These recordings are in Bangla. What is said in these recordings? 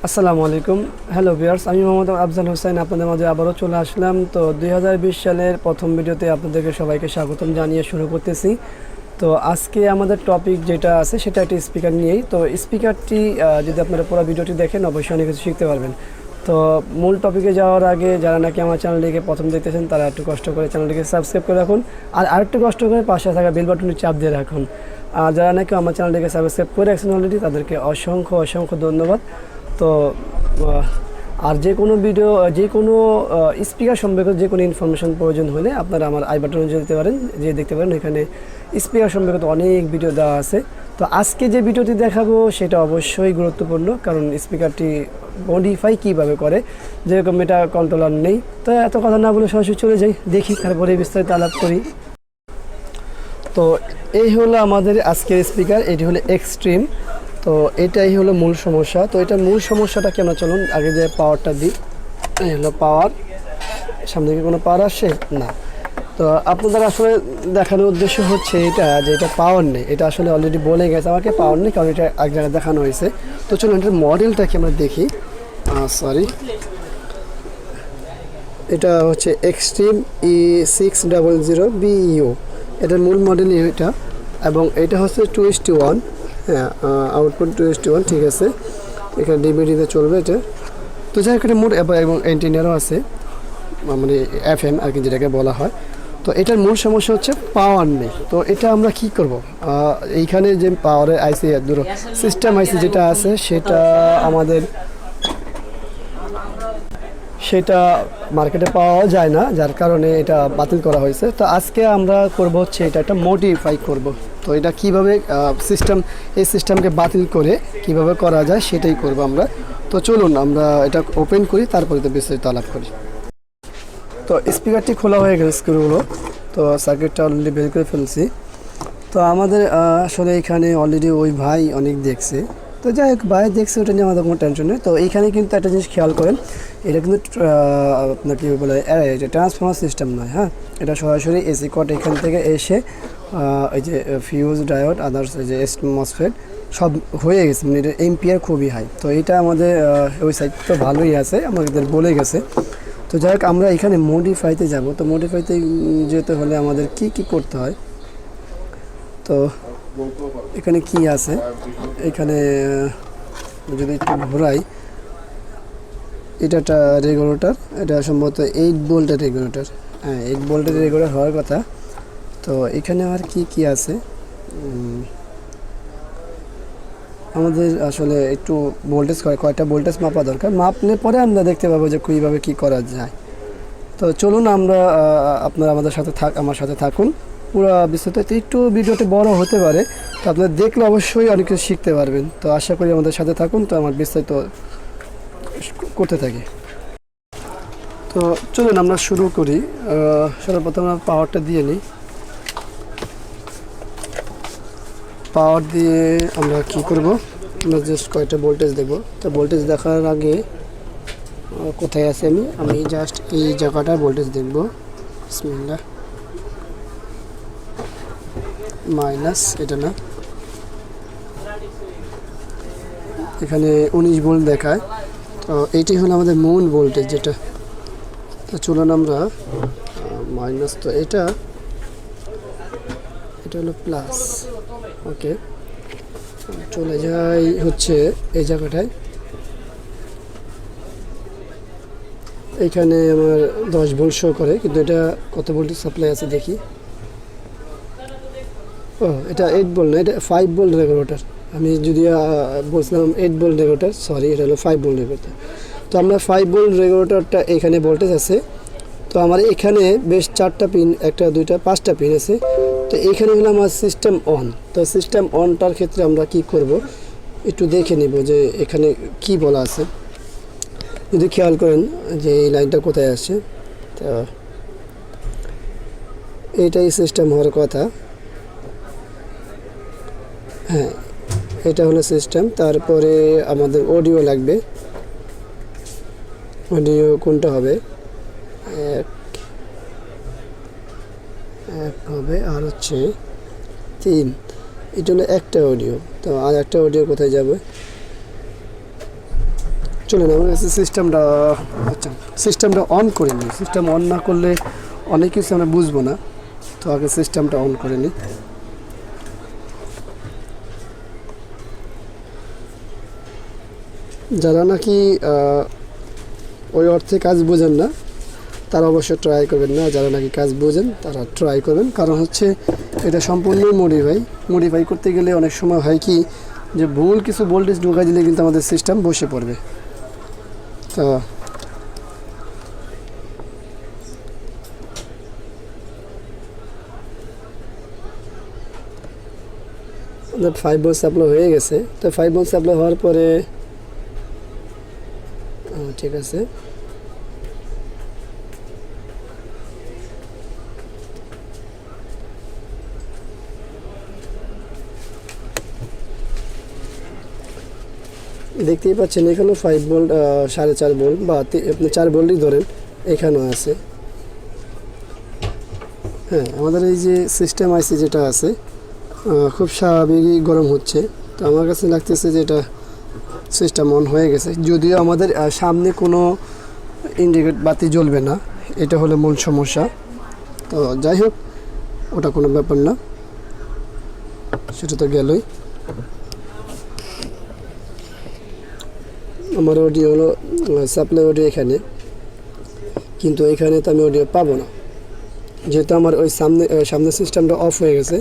আসসালামু আলাইকুম। হ্যালো ভিউয়ার্স, আমি মোহাম্মদ আফজাল হোসেন আপনাদের মাঝে আবারও চলে আসলাম। তো 2020 সালের প্রথম ভিডিওতে আপনাদেরকে সবাইকে স্বাগতম জানিয়ে শুরু করতেছি। তো আজকে আমাদের টপিক যেটা আছে সেটা একটি স্পিকার নিয়েই। তো স্পিকারটি যদি আপনারা পুরো ভিডিওটি দেখেন অবশ্যই অনেক কিছু শিখতে পারবেন। তো মূল টপিকে যাওয়ার আগে যারা নাকি আমার চ্যানেলটিকে প্রথম দেখতেছেন তারা একটু কষ্ট করে চ্যানেলটিকে সাবস্ক্রাইব করে রাখুন, আর আরেকটু কষ্ট করে পাশে থাকা বেল বাটনটি চাপ দিয়ে রাখুন। আর যারা নাকি আমার চ্যানেলটিকে সাবস্ক্রাইব করে রাখছেন অলরেডি তাদেরকে অসংখ্য অসংখ্য ধন্যবাদ। তো আর যে কোনো ভিডিও যে কোনো স্পিকার সম্পর্কে যে কোনো ইনফরমেশন প্রয়োজন হলে আপনারা আমার আই বাটনে যেতে পারেন, যে দেখতে পারেন এখানে স্পিকার সম্পর্কে অনেক ভিডিও দেওয়া আছে। তো আজকে যে ভিডিওটি দেখাবো সেটা অবশ্যই গুরুত্বপূর্ণ, কারণ স্পিকারটি মডিফাই কীভাবে করে, যেরকম এটা কন্ট্রোলার নেই। তো এত কথা না বলে সরাসরি চলে যাই, দেখি তারপরে বিস্তারিত আলাপ করি। তো এই হলো আমাদের আজকের স্পিকার, এটি হলো এক্সট্রিম। তো এটাই হলো মূল সমস্যা। তো এটা মূল সমস্যাটা কেন, চলুন আগে যে পাওয়ারটা দিই। এই হলো পাওয়ার, সামনে কি কোনো পাওয়ার আসে না। তো আপনাদের আসলে দেখানোর উদ্দেশ্য হচ্ছে এটা যে এটা পাওয়ার নেই, এটা আসলে অলরেডি বলে গেছে আমাকে পাওয়ার নেই, কারণ এটা এক জায়গায় দেখানো হয়েছে। তো চলুন এটার মডেলটাকে আমরা দেখি। এটা হচ্ছে এক্সট্রিম E600BU, এটার মূল মডেল এটা, এবং এটা হচ্ছে 2:1। হ্যাঁ, আউটপুট 2:1, ঠিক আছে। এখানে ডিভিডিতে চলবে এটা। তো যাই হোক, এটা মোট এবং অ্যান্টিনারও আছে, মানে FM আর কি যেটাকে বলা হয়। তো এটার মূল সমস্যা হচ্ছে পাওয়ার নেই। তো এটা আমরা কি করব, এইখানে যে পাওয়ারের আইসি ধরো সিস্টেম আইসি যেটা আছে সেটা মার্কেটে পাওয়া যায় না, যার কারণে এটা বাতিল করা হয়েছে। তো আজকে আমরা করব হচ্ছে এটা একটা মডিফাই করব। তো এটা কিভাবে এই সিস্টেমকে বাতিল করে কিভাবে করা যায় সেটাই করব আমরা। তো চলুন আমরা এটা ওপেন করি, তারপরে তো বিস্তারিত আলাপ করি। তো স্পিকারটি খোলা হয়ে গেছে স্ক্রুগুলো, তো সার্কিটটা অলরেডি বের করে ফেলছি। তো আমাদের আসলে এখানে অলরেডি ওই ভাই অনেক দেখছে। তো যাই হোক, ভাই দেখছে, ওটা নিয়ে আমাদের কোনো টেনশন নেই। তো এইখানে কিন্তু একটা জিনিস খেয়াল করেন, এটা কিন্তু আপনার কী বলে, এটা ট্রান্সফর্মার সিস্টেম নয়। হ্যাঁ, এটা সরাসরি এসি কট এখান থেকে এসে এই যে ফিউজ ডায়োড আদার্স এই যে মসফেট সব হয়ে গেছে, মানে এটা এম্পিয়ার খুবই হাই। তো এটা আমাদের ওই সাইড তো ভালোই আছে, আমাদের বলে গেছে। তো যাই হোক, আমরা এখানে মডিফাইতে যাব। তো মডিফাইতে যেতে হলে আমাদের কি কি করতে হয়, তো এখানে কি আছে, এখানে যদি একটু ঘোরাই, এটা একটা রেগুলেটর, এটা সম্ভবত 8 ভোল্টের রেগুলেটর। হ্যাঁ, 8 ভোল্টের রেগুলেটর হওয়ার কথা। তো এখানে আর কি কি আছে, আমাদের আসলে একটু ভোল্টেজ কয়টা ভোল্টেজ মাপা দরকার, মাপলে পরে আমরা দেখতে পাবো যে কীভাবে কী করা যায়। তো চলুন আমরা আপনারা আমার সাথে থাকুন পুরো বিস্তারিত। একটু ভিডিওটি বড় হতে পারে, তো আপনারা দেখলে অবশ্যই অনেক কিছু শিখতে পারবেন। তো আশা করি আমাদের সাথে থাকুন, তো আমার বিস্তারিত করতে থাকি। তো চলুন আমরা শুরু করি। সর্বপ্রথম আমরা পাওয়ারটা দিয়ে নিই। পাওয়ার দিয়ে আমরা কি করব, আমরা জাস্ট কয়টা ভোল্টেজ দেখব। তো ভোল্টেজ দেখার আগে কোথায় আছে, আমি জাস্ট এই জায়গাটা ভোল্টেজ দেখব। বিসমিল্লাহ, মাইনাস, এটা না, এখানে 19 ভোল্ট দেখায়। তো এইটি হলো আমাদের মূল ভোল্টেজ যেটা। তো চলুন আমরা মাইনাস, তো এটা হলো প্লাস। ওকে, চলে যাই হচ্ছে এই জায়গাটায়। এখানে আমার 10 ভোল্ট শো করে, কিন্তু এটা কত ভোল্টেজ সাপ্লাই আছে দেখি। ও, এটা 8 ভোল্ট না, এটা 5 ভোল্ট রেগুলেটর। আমি যদি বলছিলাম 8 ভোল্ট রেগুলেটর, সরি, এটা হলো 5 ভোল্ট রেগুলেটর। তো আমরা 5 ভোল্ট রেগুলেটরটা এখানে ভোল্টেজ আছে। তো আমার এখানে বেশ 4টা পিন, 1টা 2টা 5টা পিন আছে। তো এইখানে হলো আমার সিস্টেম অন। তো সিস্টেম অনটার ক্ষেত্রে আমরা কি করব একটু দেখে নিব যে এখানে কি বলা আছে। যদি খেয়াল করেন যে এই লাইনটা কোথায় আসছে, তো এইটাই সিস্টেম হওয়ার কথা। হ্যাঁ, এটা হলো সিস্টেম। তারপরে আমাদের অডিও লাগবে। অডিও কোনটা হবে, এক হবে, আর হচ্ছে 3। এটা হলো একটা অডিও। তো আর একটা অডিও কোথায় যাবে, চলুন আমার কাছে সিস্টেমটা, আচ্ছা সিস্টেমটা অন করে নিই। সিস্টেম অন না করলে অনেক কিছু আমরা বুঝবো না, তো আগে সিস্টেমটা অন করে নিই। যারা নাকি ওই অর্থে কাজ বোঝেন না তারা অবশ্য ট্রাই করবেন না, যারা নাকি কাজ বোঝেন তারা ট্রাই করবেন। কারণ হচ্ছে এটা সম্পূর্ণ মডিফাই করতে গেলে অনেক সময় হয় কি যে ভুল কিছু ভোল্টেজ ঢোকাই দিলে কিন্তু আমাদের সিস্টেম বসে পড়বে। তো আমাদের 5 ভোল্ট সাপ্লাই হয়ে গেছে। তো 5 ভোল্ট সাপ্লাই হওয়ার পরে ঠিক আছে, দেখতেই পাচ্ছেন এখানেও 5 ভোল্ট 4.5 ভোল্ট বা আপনি 4 ভোল্টই ধরেন এখানেও আছে। হ্যাঁ, আমাদের এই যে সিস্টেম আইসি যেটা আছে খুব স্বাভাবিকই গরম হচ্ছে। তো আমার কাছে লাগতেছে যে এটা সিস্টেম অন হয়ে গেছে, যদিও আমাদের সামনে কোনো ইন্ডিকেট বাতি জ্বলবে না, এটা হলো মূল সমস্যা। তো যাই হোক, ওটা কোনো ব্যাপার না, সেটা তো গেলই। আমার অডিও হলো সাপ্লাই অডিও এখানে, কিন্তু এখানে তো আমি অডিও পাবো না, যেহেতু আমার ওই সামনে সিস্টেমটা অফ হয়ে গেছে।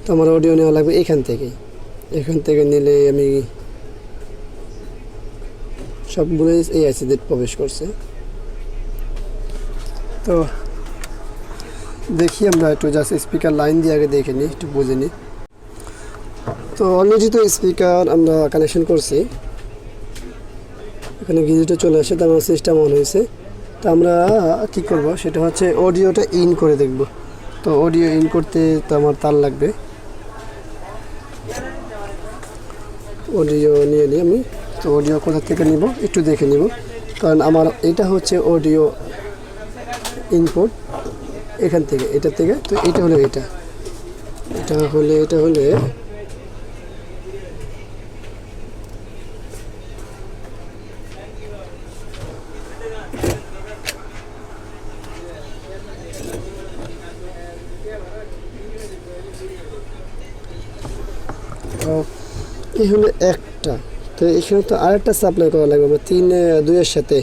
তো আমার অডিও নেওয়া লাগবে এখান থেকে নিলে আমি সবগুলো এই আইসিতে প্রবেশ করছে। তো দেখি আমরা একটু জাস্ট স্পিকার লাইন দিয়ে আগে দেখে নিই, একটু বুঝে নিই। তো অলরেডি তো স্পিকার আমরা কানেকশন করছি, এখানে ভিজিটে চলে আসে, তো আমার সিস্টেম অন হয়েছে। তো আমরা কী করব সেটা হচ্ছে অডিওটা ইন করে দেখব। তো অডিও ইন করতে তো আমার তার লাগবে, অডিও নিয়ে নিই আমি। তো অডিও কোথা থেকে নিব একটু দেখে নিব, কারণ আমার এটা হচ্ছে অডিও ইনপুট এখান থেকে, এটা থেকে। তো এটা হলো এটা হলে এই হলো একটা। তো এখানে তো আরেকটা সাপ্লাই করা লাগবে আমার দুইয়ের সাথে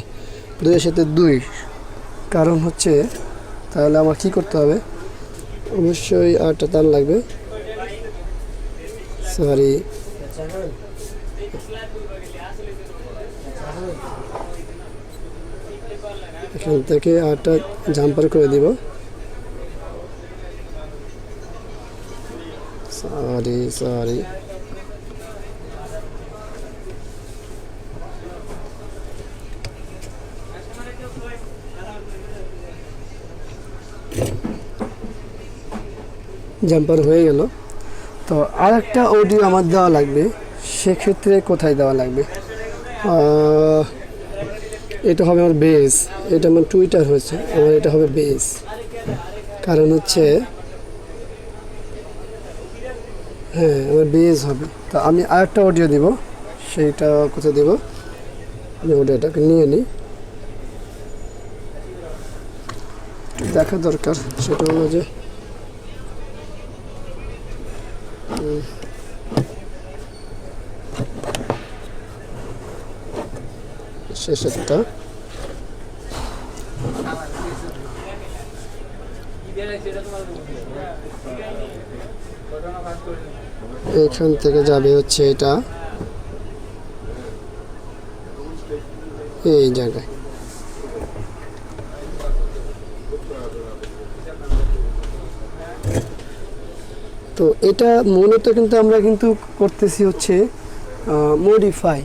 2, কারণ হচ্ছে তাহলে আমার কি করতে হবে, অবশ্যই আরেকটা তার লাগবে। সরি, এখান থেকে আরেকটা জাম্পার করে দিব। সরি জাম্পার হয়ে গেল। তো আর একটা অডিও আমার দেওয়া লাগবে, সেক্ষেত্রে কোথায় দেওয়া লাগবে? এটা হবে আমার বেস, এটা আমার টুইটার হয়েছে, আমার এটা হবে বেস। কারণ হচ্ছে হ্যাঁ আমার বেস হবে। তো আমি আরেকটা অডিও দিব, সেইটা কোথায় দেব? আমি অডিওটাকে নিয়ে নিই, দেখা দরকার। সেটা হলো যে শেষেরটা, এখান থেকে যাবে হচ্ছে এটা এই জায়গায়। তো এটা মূলত কিন্তু আমরা কিন্তু করতেছি হচ্ছে মডিফাই,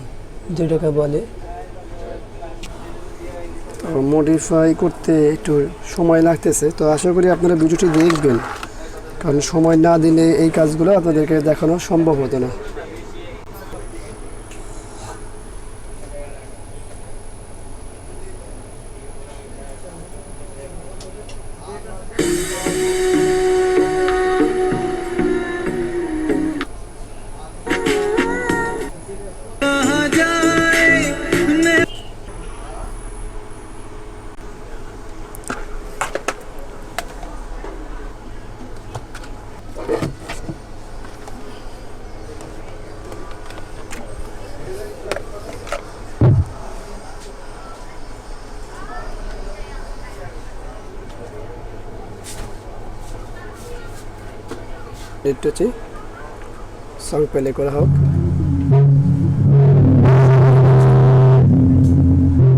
যেটাকে বলে। তো মডিফাই করতে একটু সময় লাগতেছে, তো আশা করি আপনারা ভিডিওটি দেখবেন, কারণ সময় না দিলে এই কাজগুলো আপনাদেরকে দেখানো সম্ভব হতো না। একটু সং প্লে করা হোক।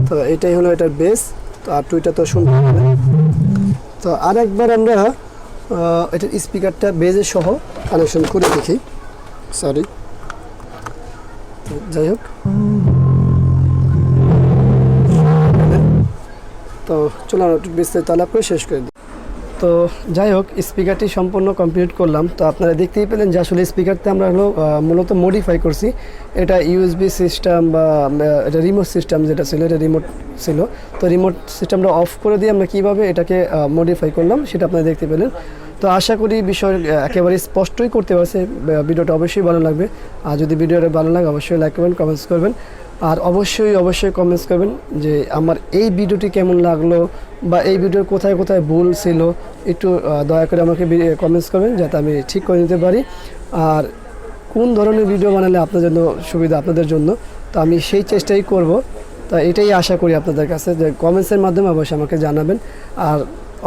তো এটাই হলো এটার বেস। তো আর টুইটা তো শুনতে হবে। তো আরেকবার আমরা এটার স্পিকারটা বেজে সহ কানেকশন করে দেখি। সরি, যাই হোক। তো চলো আমরা একটু বিস্তারিত আলাপ করে শেষ করে দিই। তো যাই হোক, স্পিকারটি সম্পূর্ণ কমপ্লিট করলাম। তো আপনারা দেখতেই পেলেন যে আসলে স্পিকারতে আমরা হলো মূলত মডিফাই করছি। এটা ইউএসবি সিস্টেম বা এটা রিমোট সিস্টেম যেটা ছিল, এটা রিমোট ছিল। তো রিমোট সিস্টেমটা অফ করে দিয়ে আমরা কীভাবে এটাকে মডিফাই করলাম সেটা আপনারা দেখতে পেলেন। তো আশা করি বিষয় একেবারে স্পষ্টই করতে পারছে। ভিডিওটা অবশ্যই ভালো লাগবে। আর যদি ভিডিওটা ভালো লাগে অবশ্যই লাইক করবেন, কমেন্টস করবেন। আর অবশ্যই কমেন্টস করবেন যে আমার এই ভিডিওটি কেমন লাগলো বা এই ভিডিওর কোথায় কোথায় ভুল ছিল একটু দয়া করে আমাকে কমেন্টস করবেন, যাতে আমি ঠিক করে নিতে পারি। আর কোন ধরনের ভিডিও বানালে আপনার জন্য সুবিধা, আপনাদের জন্য, তো আমি সেই চেষ্টাই করব। তা এটাই আশা করি আপনাদের কাছে, যে কমেন্টসের মাধ্যমে অবশ্যই আমাকে জানাবেন। আর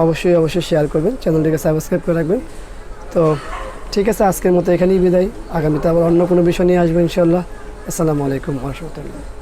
অবশ্যই শেয়ার করবেন, চ্যানেলটিকে সাবস্ক্রাইব করে রাখবেন। তো ঠিক আছে, আজকের মতো এখানেই বিদায়। আগামীতে আবার অন্য কোনো বিষয় নিয়ে আসবেন ইনশাআল্লাহ। আসসালামু আলাইকুম ওয়া রাহমাতুল্লাহ।